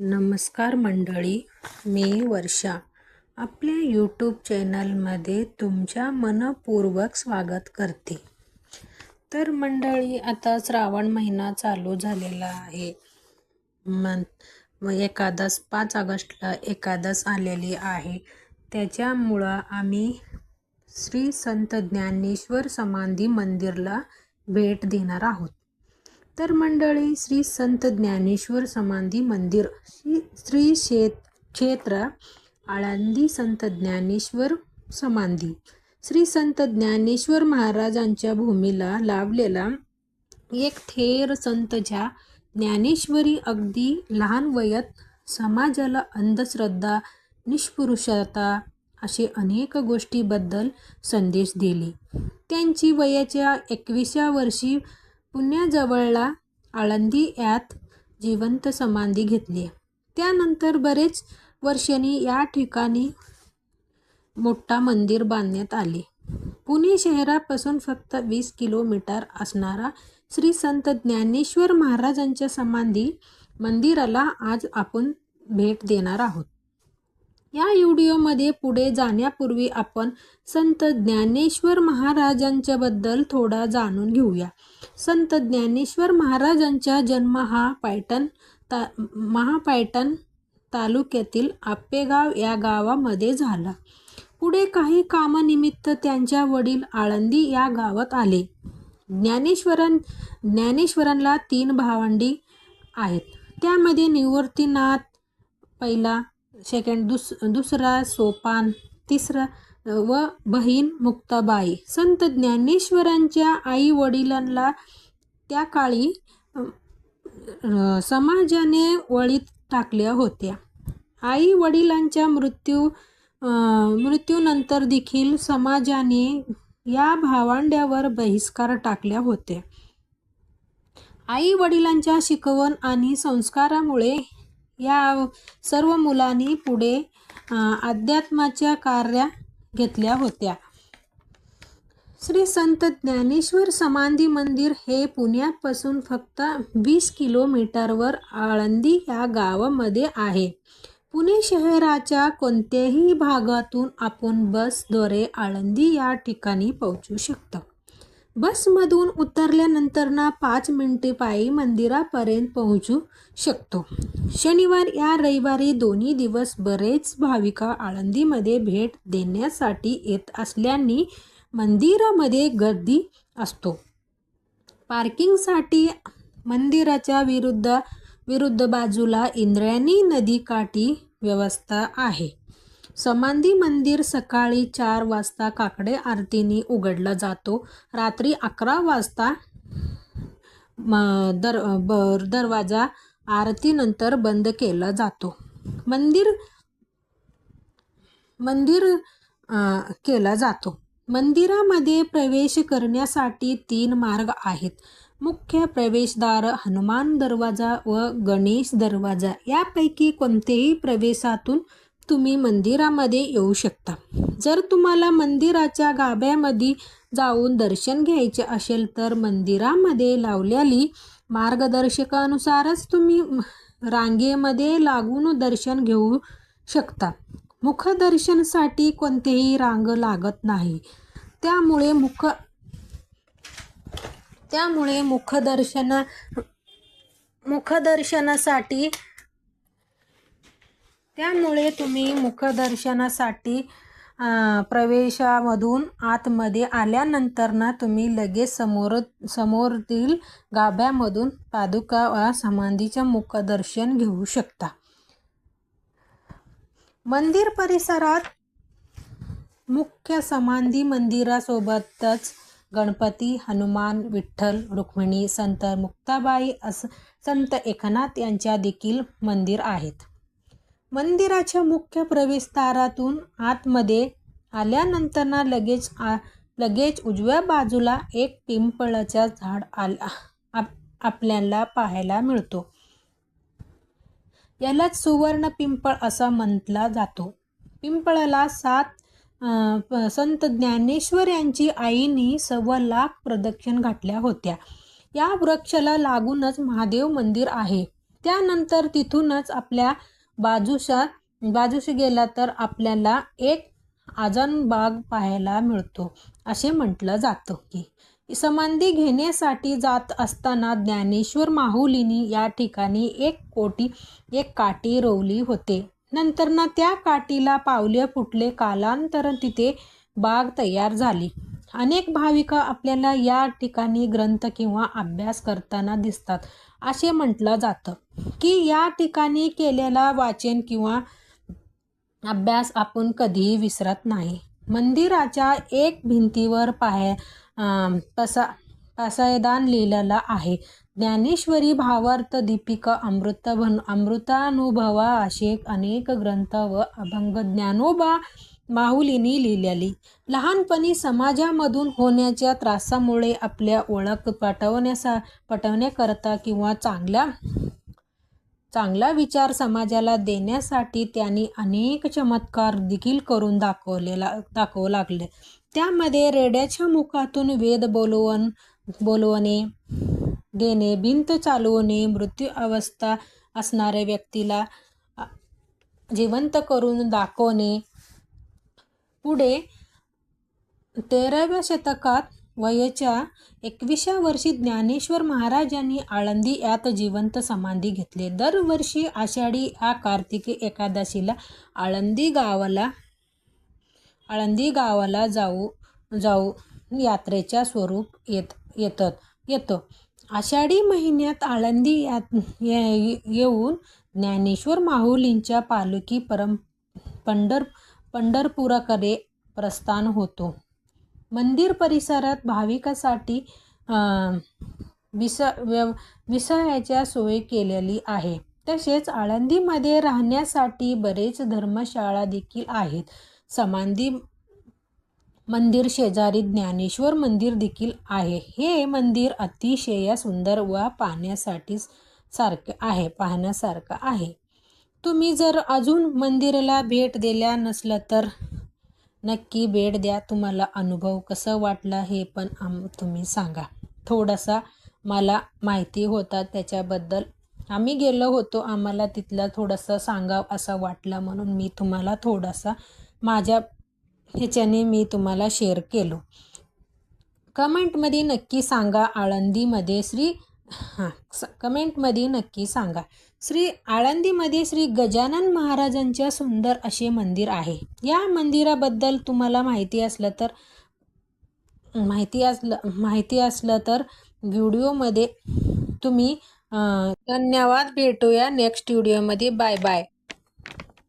नमस्कार मंडळी, मी वर्षा आपल्या यूट्यूब चॅनलमध्ये तुमच्या मनपूर्वक स्वागत करते. तर मंडळी, आता श्रावण महिना चालू झालेला आहे. एकादश 5 ऑगस्टला एकादश आलेली आहे. त्याच्यामुळं आम्ही श्री संत ज्ञानेश्वर समाधी मंदिरला भेट देणार आहोत. तर मंडळी, श्री संत ज्ञानेश्वर समाधी मंदिर श्री क्षेत्र आळंदी संत ज्ञानेश्वर समाधी श्री संत ज्ञानेश्वर महाराजांच्या भूमीला लाभलेला एक थेर संत, ज्या ज्ञानेश्वरी अगदी लहान वयात समाजाला अंधश्रद्धा, निष्पुरुषता असे अनेक गोष्टीबद्दल संदेश दिले. त्यांची वयाच्या 21व्या वर्षी पुण्याजवळला आळंदी यात जिवंत समाधी घेतली. त्यानंतर बरेच वर्षांनी या ठिकाणी मोठा मंदिर बांधण्यात आले. पुणे शहरापासून फक्त 20 किलोमीटर असणारा श्री संत ज्ञानेश्वर महाराजांच्या समाधी मंदिराला आज आपण भेट देणार आहोत. या व्हिडिओमध्ये पुढे जाण्यापूर्वी आपण संत ज्ञानेश्वर महाराजांच्याबद्दल थोडा जाणून घेऊया. संत ज्ञानेश्वर महाराजांचा जन्म हा पैठण तालुक्यातील आपेगाव या गावामध्ये झाला. पुढे काही कामानिमित्त त्यांच्या वडील आळंदी या गावात आले. ज्ञानेश्वरांना 3 भावंडी आहेत. त्यामध्ये निवृत्तीनाथ पहिला, दुसरा सोपान, तिसरा व बहीण मुक्ताबाई. संत ज्ञानेश्वरांच्या आई वडिलांना त्या काळी समाजाने वळीत टाकल्या होत्या. आई वडिलांच्या मृत्यूनंतर देखील समाजाने या भावंड्यावर बहिष्कार टाकल्या होत्या. आई वडिलांच्या शिकवण आणि संस्कारामुळे या सर्व मुलांनी पुढे अध्यात्माच्या कार्या घेतल्या होत्या. श्री संत ज्ञानेश्वर समाधी मंदिर हे पुण्यापासून फक्त 20 किलोमीटरवर आळंदी या गावामध्ये आहे. पुणे शहराच्या कोणत्याही भागातून आपण बसद्वारे आळंदी या ठिकाणी पोहोचू शकता. बसमधून उतरल्यानंतर 5 मिनिटे पायी मंदिरापर्यंत पोहोचू शकतो. शनिवार या रविवारी दोन्ही दिवस बरेच भाविक आळंदीमध्ये भेट देण्यासाठी येत असल्याने मंदिरामध्ये गर्दी असतो. पार्किंगसाठी मंदिराच्या विरुद्ध बाजूला इंद्रायणी नदीकाठी व्यवस्था आहे. समाधी मंदिर सकाळी 4 वाजता काकडे आरतीने उघडला जातो. रात्री 11 वाजता दरवाजा आरतीनंतर बंद केला जातो. केला जातो. मंदिरामध्ये प्रवेश करण्यासाठी 3 मार्ग आहेत. मुख्य प्रवेशद्वार, हनुमान दरवाजा व गणेश दरवाजा यापैकी कोणत्याही प्रवेशातून तुम्ही मंदिरामध्ये येऊ शकता. जर तुम्हाला मंदिराच्या गाभाऱ्यामध्ये जाऊन दर्शन घ्यायचे असेल तर मंदिरामध्ये लावलेली मार्गदर्शकानुसारच तुम्ही रांगेमध्ये लागून दर्शन घेऊ शकता. मुखदर्शनासाठी कोणतीही रांग लागत नाही. त्यामुळे तुम्ही मुखदर्शनासाठी प्रवेशामधून आतमध्ये आल्यानंतर तुम्ही लगेच समोरील गाभाऱ्यामधून पादुका व समाधीचे मुखदर्शन घेऊ शकता. मंदिर परिसरात मुख्य समाधी मंदिरासोबतच गणपती, हनुमान, विठ्ठल, रुक्मिणी, संत मुक्ताबाई, संत एकनाथ यांच्या देखील मंदिर आहेत. मंदिराच्या मुख्य प्रवेशद्वारातून आतमध्ये आल्यानंतर लगेच उजव्या बाजूला एक पिंपळाचा झाड आपल्याला पाहायला मिळतो. यालाच सुवर्ण पिंपळ असं म्हटलं जातो. पिंपळाला संत ज्ञानेश्वर यांची आईने 1.25 लाख प्रदक्षिणा घातल्या होत्या. या वृक्षाला लागूनच महादेव मंदिर आहे. त्यानंतर तिथूनच आपल्या बाजूशी गेला तर आपल्याला एक आजनबाग पाहायला मिळतो. असे म्हटलं जातं की समाधी घेण्यासाठी जात असताना ज्ञानेश्वर माऊलींनी या ठिकाणी एक काठी रोवली होते. नंतर ना त्या काठीला पावले फुटले. कालांतराने तिथे बाग तयार झाली. अनेक भाविक आपल्याला या ठिकाणी ग्रंथ किंवा अभ्यास करताना दिसतात. असे म्हटलं जातं की या ठिकाणी केलेला वाचन किंवा अभ्यास आपण कधीही विसरत नाही. मंदिराच्या एक भिंतीवर पासायदान लिहिलेलं आहे. ज्ञानेश्वरी, भावार्थ, दीपिका, अमृतानुभवा असे अनेक ग्रंथ व अभंग ज्ञानोबा माऊलींनी लिहिलेली. लहानपणी समाजामधून होण्याच्या त्रासामुळे आपल्या ओळख पटवण्याकरता किंवा चांगला विचार समाजाला देण्यासाठी त्यांनी अनेक चमत्कार देखील करून दाखवू लागले. त्यामध्ये रेड्याच्या मुखातून वेद बोलवणे देणे, भिंत चालवणे, मृत्यू अवस्था असणाऱ्या व्यक्तीला जिवंत करून दाखवणे. पुढे 13व्या शतकात वयाच्या 21व्या वर्षी ज्ञानेश्वर महाराजांनी आळंदी यात जिवंत समाधी घेतली. दरवर्षी आषाढी या कार्तिकी एकादशीला आळंदी गावाला जाऊ यात्रेच्या स्वरूप येतो. आषाढी महिन्यात आळंदी येऊन ज्ञानेश्वर माऊलींच्या पालखी पंढरपुराकडे प्रस्थान होतो. मंदिर परिसरात भाविकांसाठी विसायच्या सोय केलेली आहे. तसेच आळंदीमध्ये राहण्यासाठी बरेच धर्मशाळा देखील आहेत. समाधी मंदिर शेजारी ज्ञानेश्वर मंदिर देखील आहे. हे मंदिर अतिशय सुंदर व पाहण्यासारखं आहे. तुम्ही जर अजून मंदिराला भेट दिल्या नसलं तर नक्की भेट द्या. तुम्हाला अनुभव कसं वाटला हे पण तुम्ही सांगा. थोडासा मला माहिती होता त्याच्याबद्दल आम्ही गेलो होतो. आम्हाला तिथलं थोडंसं सांगावं असं वाटलं म्हणून मी तुम्हाला थोडासा माझ्या ह्याच्याने मी तुम्हाला शेअर केलो. कमेंटमध्ये नक्की सांगा आळंदीमध्ये आळंदीमध्ये श्री गजानन महाराजांच्या सुंदर असे मंदिर आहे. या मंदिराबद्दल तुम्हाला माहिती असलं तर व्हिडिओमध्ये तुम्ही धन्यवाद. भेटूया नेक्स्ट व्हिडिओमध्ये. Bye bye.